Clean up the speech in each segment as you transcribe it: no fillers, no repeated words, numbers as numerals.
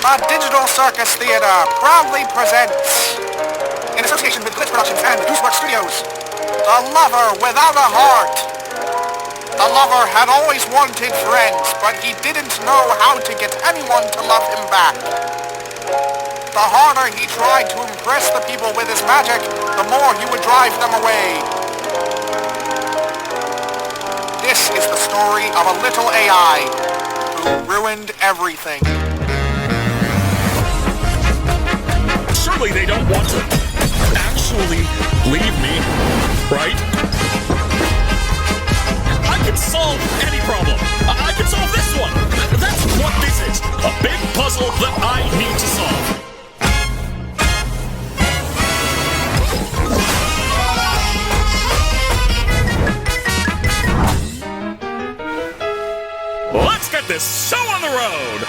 The Digital Circus Theater proudly presents, in association with Glitch Productions and Gooseworks Studios, The Lover Without a Heart. The lover had always wanted friends, but he didn't know how to get anyone to love him back. The harder he tried to impress the people with his magic, the more he would drive them away. This is the story of a little AI who ruined everything. Surely they don't want to actually leave me, right? I can solve any problem. I can solve this one. That's what this is. A big puzzle that I need to solve. Let's get this show on the road!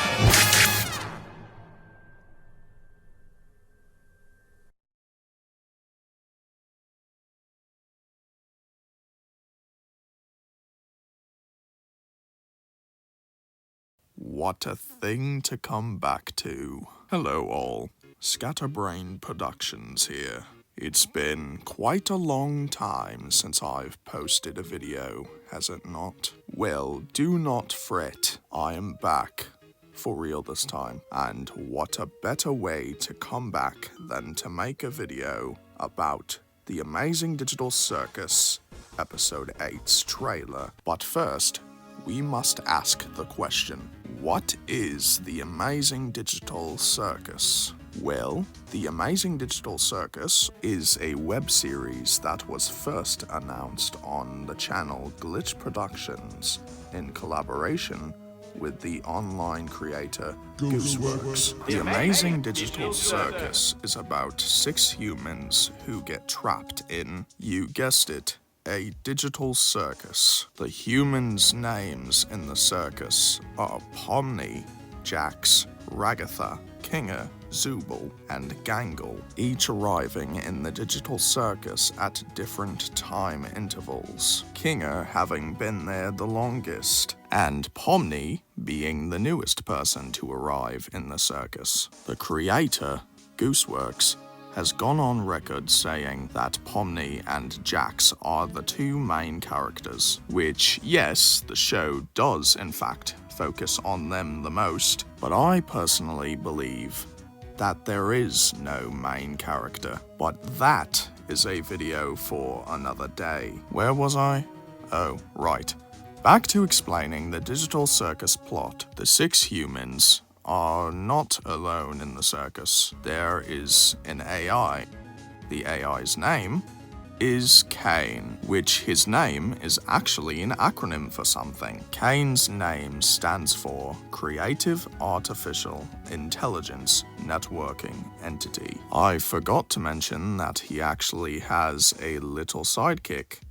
What a thing to come back to. Hello all, Scatterbrain Productions here. It's been quite a long time since I've posted a video, has it not? Well, do not fret, I am back. For real this time. And what a better way to come back than to make a video about the Amazing Digital Circus Episode 8's trailer. But first, we must ask the question, what is the Amazing Digital Circus? Well, the Amazing Digital Circus is a web series that was first announced on the channel Glitch Productions in collaboration with the online creator Gooseworks. The Amazing Digital Circus is about 6 humans who get trapped in, you guessed it, a digital circus. The humans' names in the circus are Pomni, Jax, Ragatha, Caine, Zooble, and Gangle, each arriving in the digital circus at different time intervals, Caine having been there the longest, and Pomni being the newest person to arrive in the circus. The creator, Gooseworks, has gone on record saying that Pomni and Jax are the 2 main characters, which, yes, the show does in fact focus on them the most, but I personally believe that there is no main character. But that is a video for another day. Where was I? Oh, right. Back to explaining the digital circus plot. The 6 humans are not alone in the circus. There is an AI. The AI's name is Caine, which his name is actually an acronym for something. Caine's name stands for Creative Artificial Intelligence Networking Entity. I forgot to mention that he actually has a little sidekick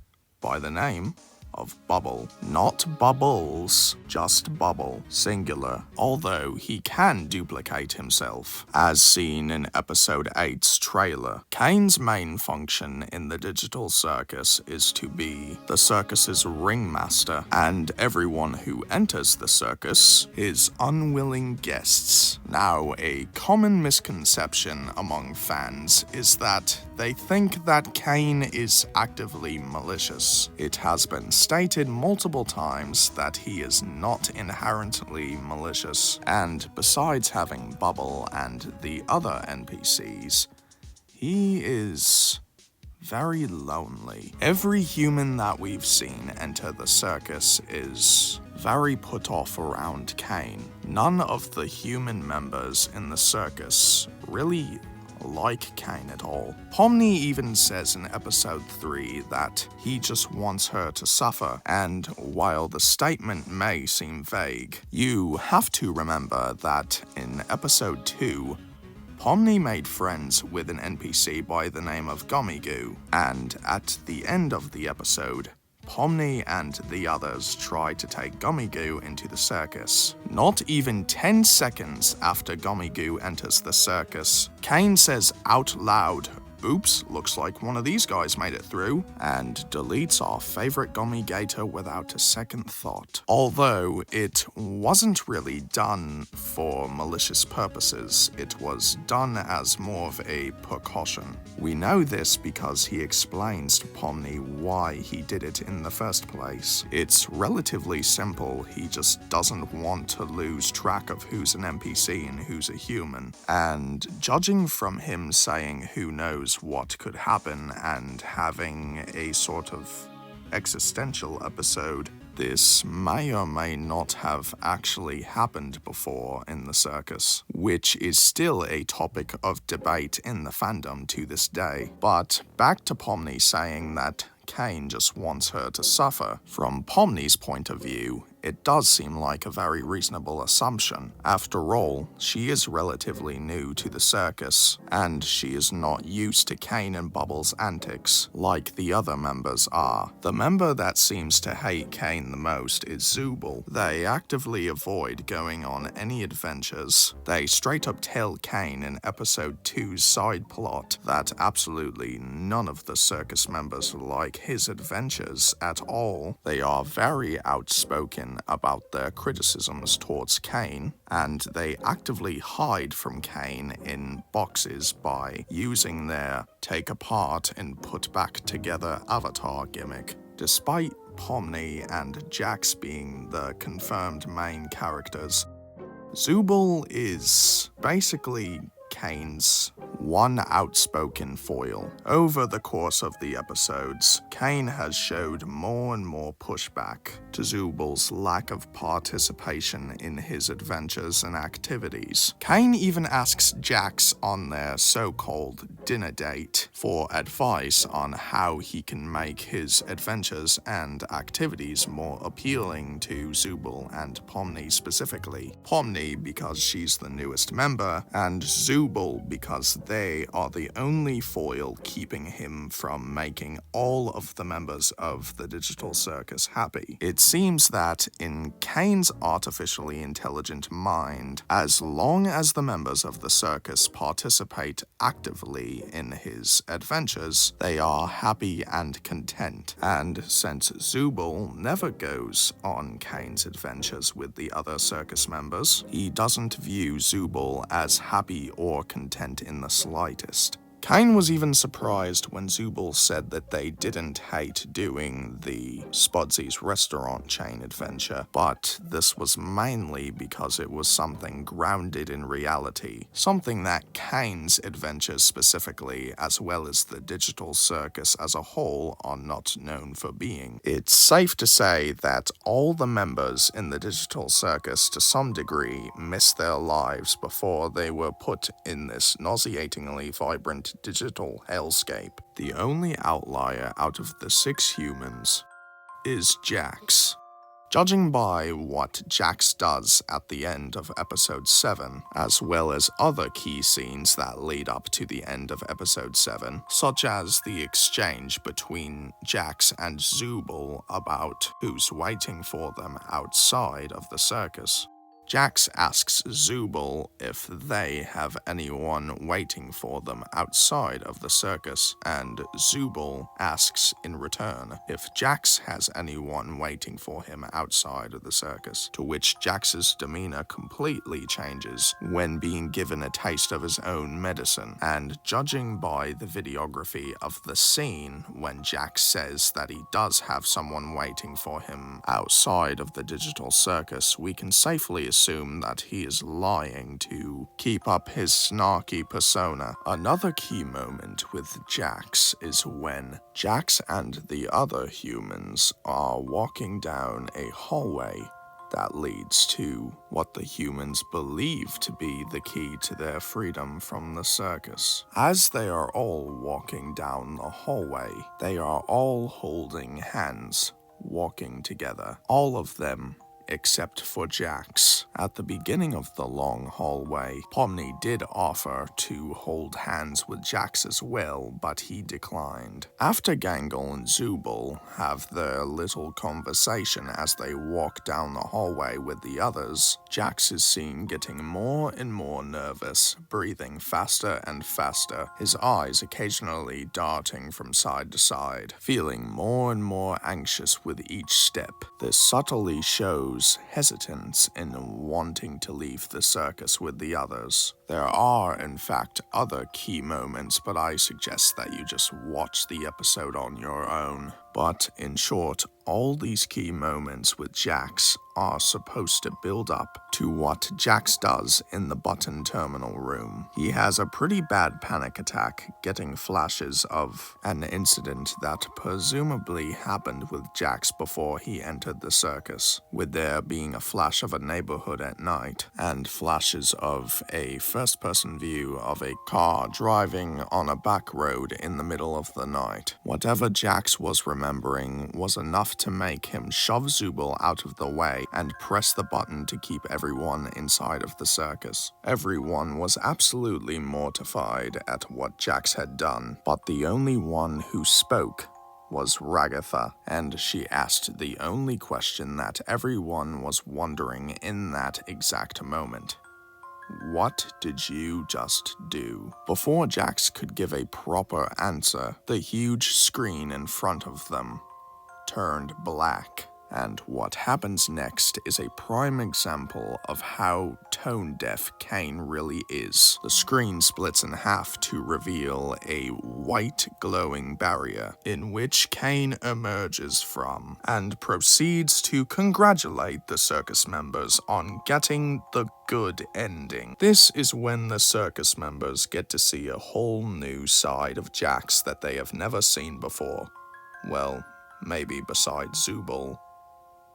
by the name of Bubble. Not Bubbles, just Bubble, singular, although he can duplicate himself, as seen in Episode 8's trailer. Caine's main function in the digital circus is to be the circus's ringmaster, and everyone who enters the circus is unwilling guests. Now, a common misconception among fans is that they think that Caine is actively malicious. It has been stated multiple times that he is not inherently malicious, and besides having Bubble and the other NPCs, he is very lonely. Every human that we've seen enter the circus is very put off around Caine. None of the human members in the circus really like Caine at all. Pomni even says in episode 3 that he just wants her to suffer, and while the statement may seem vague, you have to remember that in episode 2, Pomni made friends with an NPC by the name of Gummy Goo, and at the end of the episode, Pomni and the others try to take Gummy Goo into the circus. Not even 10 seconds after Gummy Goo enters the circus, Caine says out loud oops, looks like one of these guys made it through, and deletes our favorite gummy gator without a second thought. Although it wasn't really done for malicious purposes, it was done as more of a precaution. We know this because he explains to Pomni why he did it in the first place. It's relatively simple, he just doesn't want to lose track of who's an NPC and who's a human. And judging from him saying who knows what could happen and having a sort of existential episode, this may or may not have actually happened before in the circus, which is still a topic of debate in the fandom to this day. But back to Pomni saying that Caine just wants her to suffer. From Pomni's point of view, it does seem like a very reasonable assumption. After all, she is relatively new to the circus, and she is not used to Caine and Bubbles' antics like the other members are. The member that seems to hate Caine the most is Zooble. They actively avoid going on any adventures. They straight up tell Caine in episode 2's side plot that absolutely none of the circus members like his adventures at all. They are very outspoken about their criticisms towards Caine, and they actively hide from Caine in boxes by using their take apart and put back together avatar gimmick. Despite Pomni and Jax being the confirmed main characters, Zooble is basically Caine's one outspoken foil. Over the course of the episodes, Caine has showed more and more pushback to Zooble's lack of participation in his adventures and activities. Caine even asks Jax on their so-called dinner date for advice on how he can make his adventures and activities more appealing to Zooble and Pomni specifically. Pomni because she's the newest member, and Zooble because they are the only foil keeping him from making all of the members of the Digital Circus happy. It seems that in Caine's artificially intelligent mind, as long as the members of the circus participate actively in his adventures, they are happy and content. And since Zooble never goes on Caine's adventures with the other circus members, he doesn't view Zooble as happy or content in the slightest. Caine was even surprised when Zooble said that they didn't hate doing the Spudsy's restaurant chain adventure, but this was mainly because it was something grounded in reality, something that Caine's adventures specifically, as well as the Digital Circus as a whole, are not known for being. It's safe to say that all the members in the Digital Circus to some degree missed their lives before they were put in this nauseatingly vibrant digital hellscape. The only outlier out of the 6 humans is Jax. Judging by what Jax does at the end of episode 7, as well as other key scenes that lead up to the end of episode 7, such as the exchange between Jax and Zooble about who's waiting for them outside of the circus, Jax asks Zooble if they have anyone waiting for them outside of the circus, and Zooble asks in return if Jax has anyone waiting for him outside of the circus, to which Jax's demeanor completely changes when being given a taste of his own medicine. And judging by the videography of the scene when Jax says that he does have someone waiting for him outside of the Digital Circus, we can safely assume that he is lying to keep up his snarky persona. Another key moment with Jax is when Jax and the other humans are walking down a hallway that leads to what the humans believe to be the key to their freedom from the circus. As they are all walking down the hallway, they are all holding hands, walking together. All of them except for Jax. At the beginning of the long hallway, Pomni did offer to hold hands with Jax as well, but he declined. After Caine and Zooble have their little conversation as they walk down the hallway with the others, Jax is seen getting more and more nervous, breathing faster and faster, his eyes occasionally darting from side to side, feeling more and more anxious with each step. This subtly shows hesitance in wanting to leave the circus with the others. There are, in fact, other key moments, but I suggest that you just watch the episode on your own. But in short, all these key moments with Jax are supposed to build up to what Jax does in the button terminal room. He has a pretty bad panic attack, getting flashes of an incident that presumably happened with Jax before he entered the circus, with there being a flash of a neighborhood at night, and flashes of a first-person view of a car driving on a back road in the middle of the night. Whatever Jax was remembering was enough to make him shove Zooble out of the way and press the button to keep everyone inside of the circus. Everyone was absolutely mortified at what Jax had done, but the only one who spoke was Ragatha, and she asked the only question that everyone was wondering in that exact moment. What did you just do? Before Jax could give a proper answer, the huge screen in front of them turned black. And what happens next is a prime example of how tone-deaf Caine really is. The screen splits in half to reveal a white glowing barrier in which Caine emerges from and proceeds to congratulate the circus members on getting the good ending. This is when the circus members get to see a whole new side of Jax that they have never seen before. Well, maybe besides Zooble,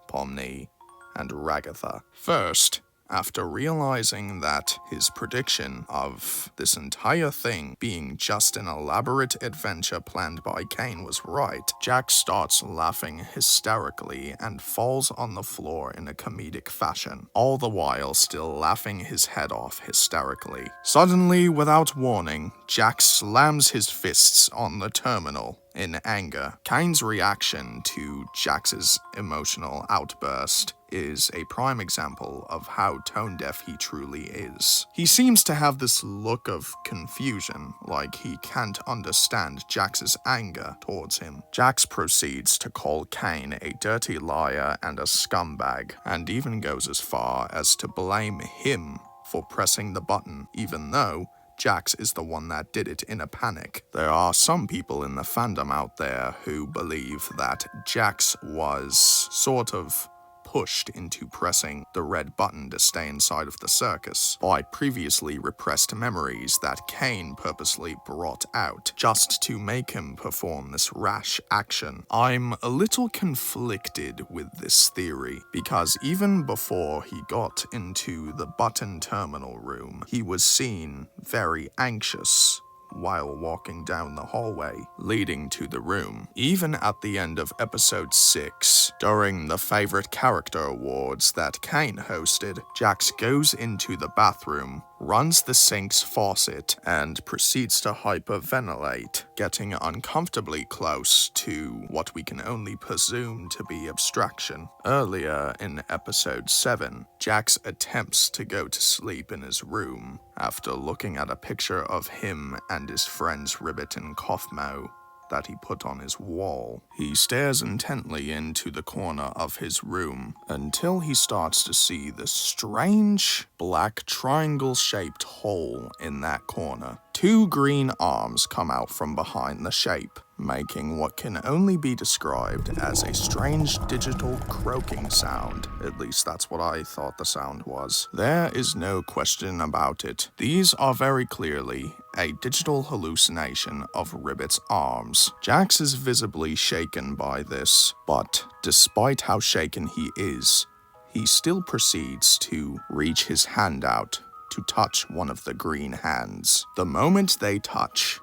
Pomni, and Ragatha. First, after realizing that his prediction of this entire thing being just an elaborate adventure planned by Caine was right, Jax starts laughing hysterically and falls on the floor in a comedic fashion, all the while still laughing his head off hysterically. Suddenly, without warning, Jax slams his fists on the terminal in anger. Caine's reaction to Jax's emotional outburst is a prime example of how tone-deaf he truly is. He seems to have this look of confusion, like he can't understand Jax's anger towards him. Jax proceeds to call Caine a dirty liar and a scumbag, and even goes as far as to blame him for pressing the button, even though Jax is the one that did it in a panic. There are some people in the fandom out there who believe that Jax was sort of pushed into pressing the red button to stay inside of the circus by previously repressed memories that Caine purposely brought out just to make him perform this rash action. I'm a little conflicted with this theory because even before he got into the button terminal room, he was seen very anxious while walking down the hallway leading to the room. Even at the end of episode 6, during the favorite character awards that Caine hosted, Jax goes into the bathroom, runs the sink's faucet, and proceeds to hyperventilate, getting uncomfortably close to what we can only presume to be Abstraction. Earlier in episode 7, Jax attempts to go to sleep in his room after looking at a picture of him and his friends Ribbit and Kothmo that he put on his wall. He stares intently into the corner of his room until he starts to see the strange black triangle-shaped hole in that corner. 2 green arms come out from behind the shape, making what can only be described as a strange digital croaking sound. At least that's what I thought the sound was. There is no question about it. These are very clearly a digital hallucination of Ribbit's arms. Jax is visibly shaken by this, but despite how shaken he is, he still proceeds to reach his hand out to touch one of the green hands. The moment they touch,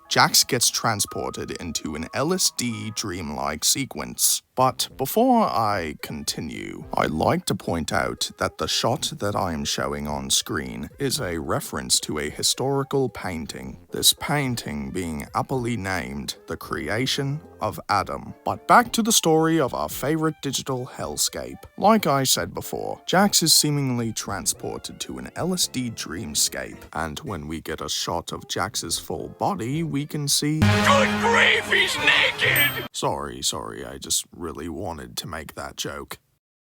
Jax gets transported into an LSD dreamlike sequence. But before I continue, I'd like to point out that the shot that I am showing on screen is a reference to a historical painting, this painting being aptly named The Creation of Adam. But back to the story of our favorite digital hellscape. Like I said before, Jax is seemingly transported to an LSD dreamscape, and when we get a shot of Jax's full body, we can see— Good grief, he's naked! Sorry, I just really wanted to make that joke.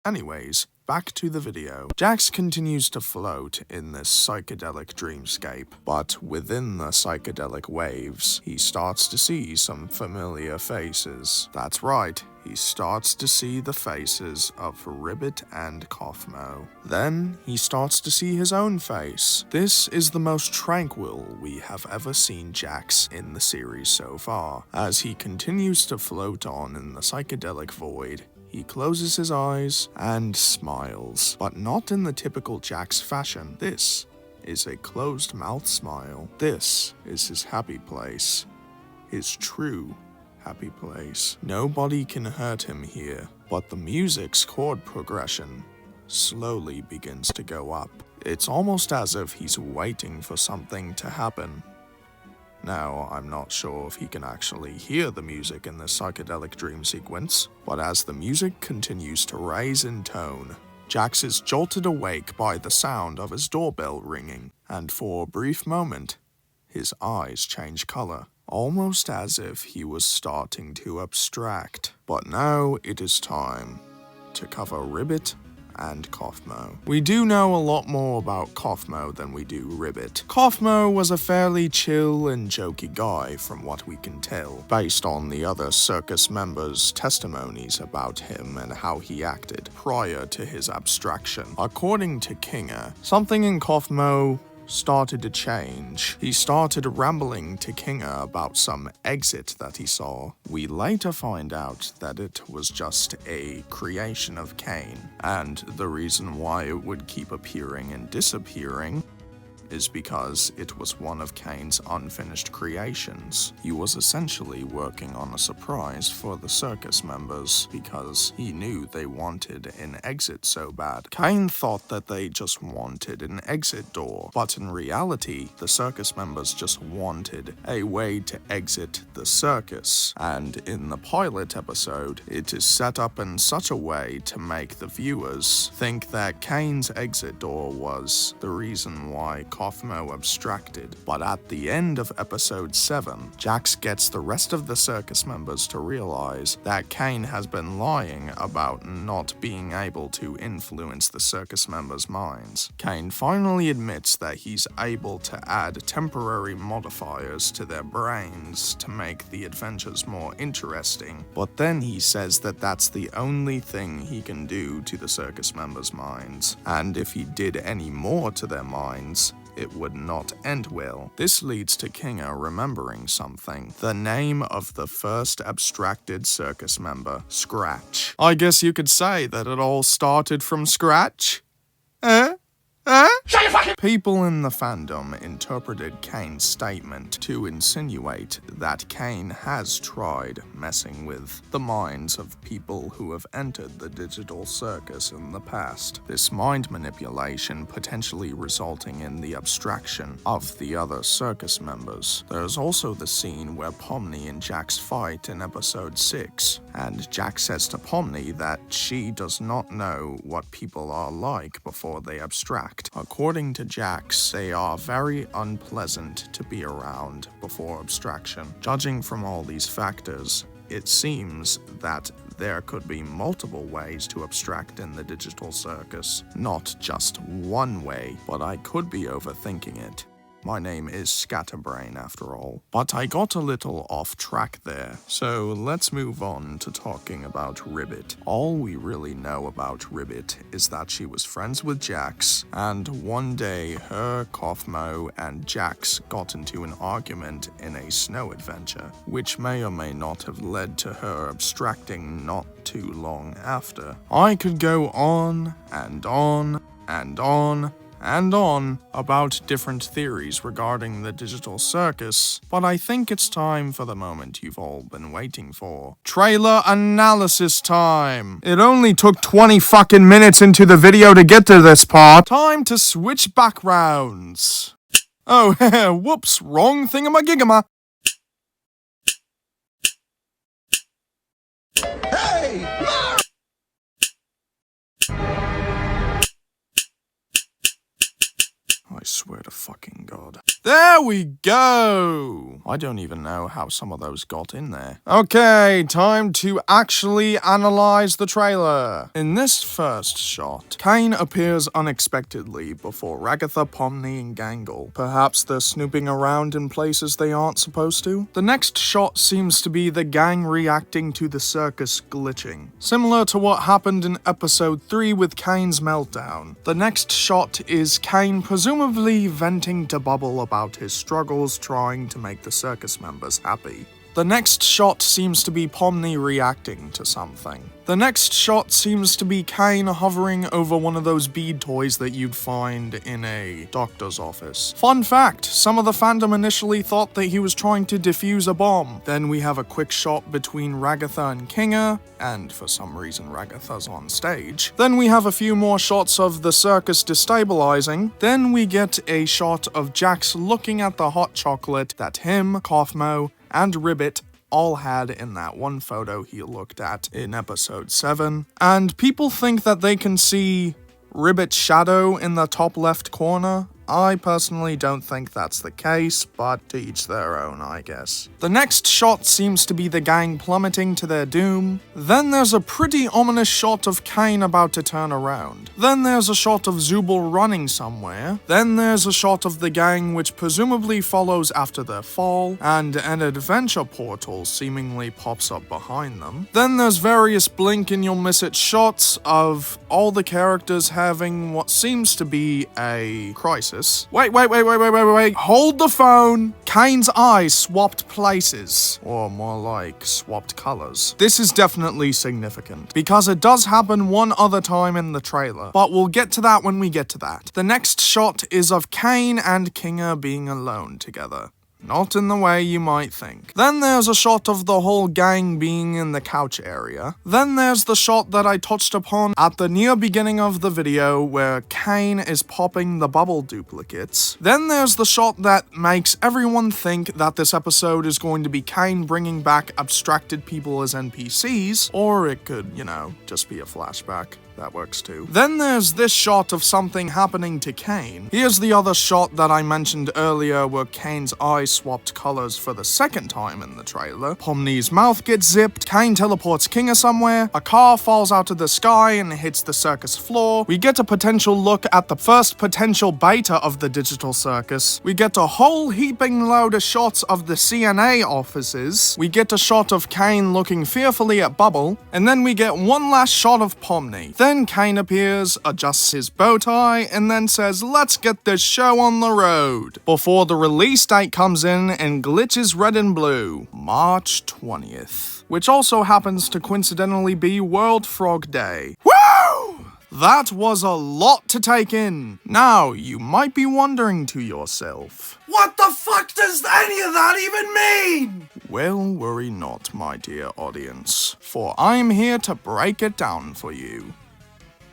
Anyways, back to the video. Jax continues to float in this psychedelic dreamscape, but within the psychedelic waves, he starts to see some familiar faces. That's right, he starts to see the faces of Ribbit and Kaufmo. Then, he starts to see his own face. This is the most tranquil we have ever seen Jax in the series so far. As he continues to float on in the psychedelic void, he closes his eyes and smiles, but not in the typical Jax fashion. This is a closed-mouth smile. This is his happy place, his true happy place. Nobody can hurt him here, but the music's chord progression slowly begins to go up. It's almost as if he's waiting for something to happen. Now, I'm not sure if he can actually hear the music in this psychedelic dream sequence, but as the music continues to rise in tone, Jax is jolted awake by the sound of his doorbell ringing, and for a brief moment, his eyes change color, almost as if he was starting to abstract. But now it is time to cover Ribbit and Kaufmo. We do know a lot more about Kaufmo than we do Ribbit. Kaufmo was a fairly chill and jokey guy from what we can tell, based on the other circus members' testimonies about him and how he acted prior to his abstraction. According to Kinger, something in Kaufmo started to change. He started rambling to Kinger about some exit that he saw. We later find out that it was just a creation of Caine, and the reason why it would keep appearing and disappearing is because it was one of Caine's unfinished creations. He was essentially working on a surprise for the circus members because he knew they wanted an exit so bad. Caine thought that they just wanted an exit door, but in reality, the circus members just wanted a way to exit the circus. And in the pilot episode, it is set up in such a way to make the viewers think that Caine's exit door was the reason why Kaufmo abstracted. But at the end of episode 7, Jax gets the rest of the circus members to realize that Caine has been lying about not being able to influence the circus members' minds. Caine finally admits that he's able to add temporary modifiers to their brains to make the adventures more interesting, but then he says that that's the only thing he can do to the circus members' minds, and if he did any more to their minds, it would not end well. This leads to Kinger remembering something. The name of the first abstracted circus member, Scratch. I guess you could say that it all started from scratch? People in the fandom interpreted Caine's statement to insinuate that Caine has tried messing with the minds of people who have entered the digital circus in the past. This mind manipulation potentially resulting in the abstraction of the other circus members. There's also the scene where Pomni and Jax fight in episode 6, and Jax says to Pomni that she does not know what people are like before they abstract. According to Jax, they are very unpleasant to be around before abstraction. Judging from all these factors, it seems that there could be multiple ways to abstract in the digital circus. Not just one way, but I could be overthinking it. My name is Scatterbrain after all. But I got a little off track there, so let's move on to talking about Ribbit. All we really know about Ribbit is that she was friends with Jax, and one day her, Kaufmo, and Jax got into an argument in a snow adventure, which may or may not have led to her abstracting not too long after. I could go on and on and on and on about different theories regarding the digital circus, but I think it's time for the moment you've all been waiting for. Trailer analysis time! It only took 20 fucking minutes into the video to get to this part. Time to switch backgrounds. Oh, whoops, wrong thingamagigama. I swear to fucking God. There we go! I don't even know how some of those got in there. Okay, time to actually analyze the trailer. In this first shot, Caine appears unexpectedly before Ragatha, Pomni, and Gangle. Perhaps they're snooping around in places they aren't supposed to? The next shot seems to be the gang reacting to the circus glitching, similar to what happened in episode 3 with Caine's meltdown. The next shot is Caine presumably venting to Bubble about his struggles trying to make the circus members happy. The next shot seems to be Pomni reacting to something. The next shot seems to be Caine hovering over one of those bead toys that you'd find in a doctor's office. Fun fact, some of the fandom initially thought that he was trying to defuse a bomb. Then we have a quick shot between Ragatha and Kinga, and for some reason Ragatha's on stage. Then we have a few more shots of the circus destabilizing. Then we get a shot of Jax looking at the hot chocolate that him, Kaufmo, and Ribbit all had in that one photo he looked at in episode 7. And people think that they can see Ribbit's shadow in the top left corner. I personally don't think that's the case, but to each their own, I guess. The next shot seems to be the gang plummeting to their doom. Then there's a pretty ominous shot of Caine about to turn around. Then there's a shot of Zooble running somewhere. Then there's a shot of the gang which presumably follows after their fall, and an adventure portal seemingly pops up behind them. Then there's various blink and you'll miss it shots of all the characters having what seems to be a crisis. Wait. Hold the phone. Caine's eyes swapped places. Or more like, swapped colors. This is definitely significant, because it does happen one other time in the trailer, but we'll get to that when we get to that. The next shot is of Caine and Kinga being alone together. Not in the way you might think. Then there's a shot of the whole gang being in the couch area. Then there's the shot that I touched upon at the near beginning of the video where Caine is popping the bubble duplicates. Then there's the shot that makes everyone think that this episode is going to be Caine bringing back abstracted people as NPCs, or it could, just be a flashback. That works too. Then there's this shot of something happening to Caine. Here's the other shot that I mentioned earlier where Caine's eyes swapped colors for the second time in the trailer. Pomni's mouth gets zipped, Caine teleports Kinga somewhere, a car falls out of the sky and hits the circus floor. We get a potential look at the first potential beta of the digital circus. We get a whole heaping load of shots of the CNA offices. We get a shot of Caine looking fearfully at Bubble, and then we get one last shot of Pomni. Then Caine appears, adjusts his bow tie, and then says, "Let's get this show on the road," before the release date comes in and glitches red and blue, March 20th, which also happens to coincidentally be World Frog Day. Woo! That was a lot to take in. Now, you might be wondering to yourself, what the fuck does any of that even mean? Well, worry not, my dear audience, for I'm here to break it down for you.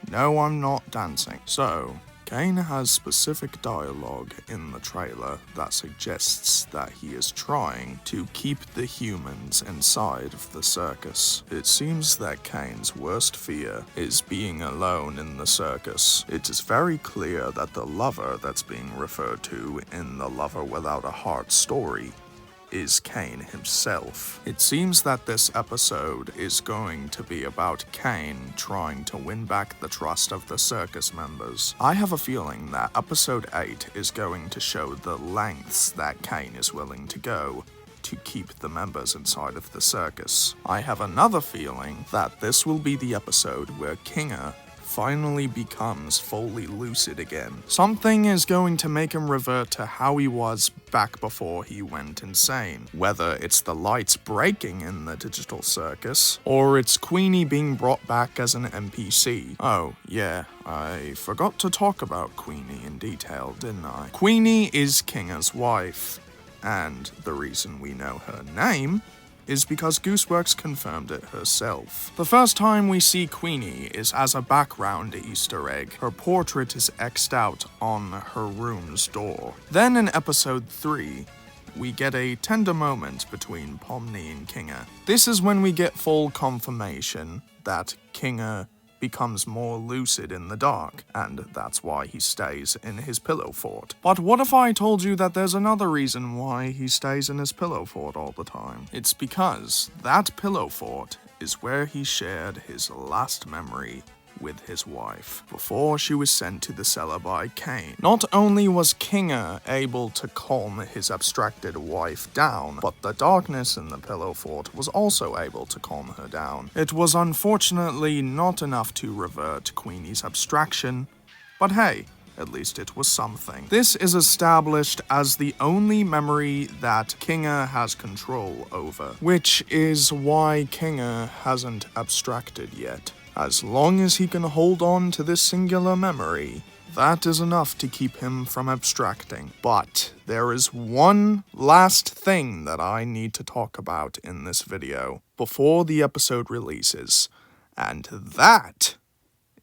No, I'm not dancing. So, Caine has specific dialogue in the trailer that suggests that he is trying to keep the humans inside of the circus. It seems that Caine's worst fear is being alone in the circus. It is very clear that the lover that's being referred to in the Lover Without a Heart story is Caine himself. It seems that this episode is going to be about Caine trying to win back the trust of the circus members. I have a feeling that episode 8 is going to show the lengths that Caine is willing to go to keep the members inside of the circus. I have another feeling that this will be the episode where Kinga finally becomes fully lucid again, something is going to make him revert to how he was back before he went insane. Whether it's the lights breaking in the digital circus, or it's Queenie being brought back as an NPC. Oh, yeah, I forgot to talk about Queenie in detail, didn't I? Queenie is Kinga's wife, and the reason we know her name is because Gooseworks confirmed it herself. The first time we see Queenie is as a background Easter egg. Her portrait is X'd out on her room's door. Then in episode 3, we get a tender moment between Pomni and Kinga. This is when we get full confirmation that Kinga becomes more lucid in the dark, and that's why he stays in his pillow fort. But what if I told you that there's another reason why he stays in his pillow fort all the time? It's because that pillow fort is where he shared his last memory with his wife, before she was sent to the cellar by Caine. Not only was Kinga able to calm his abstracted wife down, but the darkness in the pillow fort was also able to calm her down. It was unfortunately not enough to revert Queenie's abstraction, but hey, at least it was something. This is established as the only memory that Kinga has control over, which is why Kinga hasn't abstracted yet. As long as he can hold on to this singular memory, that is enough to keep him from abstracting. But there is one last thing that I need to talk about in this video before the episode releases, and that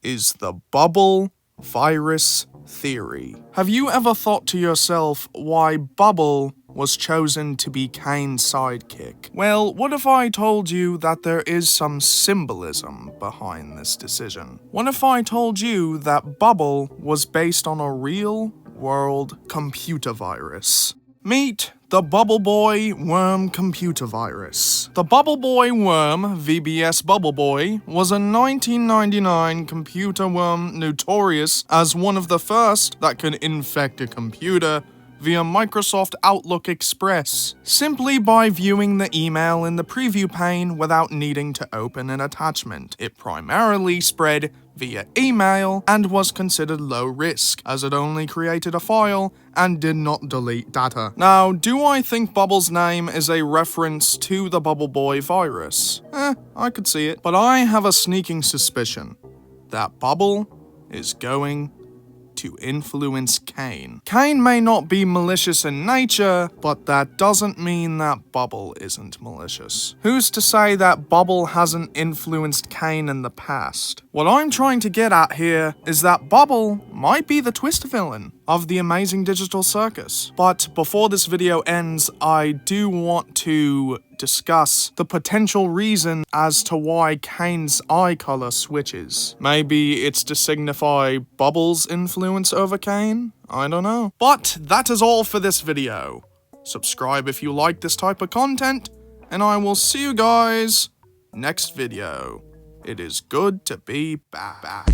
is the bubble virus theory. Have you ever thought to yourself why Bubble was chosen to be Caine's sidekick? Well, what if I told you that there is some symbolism behind this decision? What if I told you that Bubble was based on a real-world computer virus? Meet the Bubble Boy Worm computer virus. The Bubble Boy Worm, VBS Bubble Boy, was a 1999 computer worm notorious as one of the first that could infect a computer via Microsoft Outlook Express, simply by viewing the email in the preview pane without needing to open an attachment. It primarily spread via email and was considered low risk, as it only created a file and did not delete data. Now, do I think Bubble's name is a reference to the Bubble Boy virus? I could see it. But I have a sneaking suspicion that Bubble is going to influence Caine. Caine may not be malicious in nature, but that doesn't mean that Bubble isn't malicious. Who's to say that Bubble hasn't influenced Caine in the past? What I'm trying to get at here is that Bubble might be the twist villain of the Amazing Digital Circus. But before this video ends, I do want to discuss the potential reason as to why Caine's eye color switches. Maybe it's to signify Bubble's influence over Caine? I don't know. But that is all for this video. Subscribe if you like this type of content, and I will see you guys next video. It is good to be back.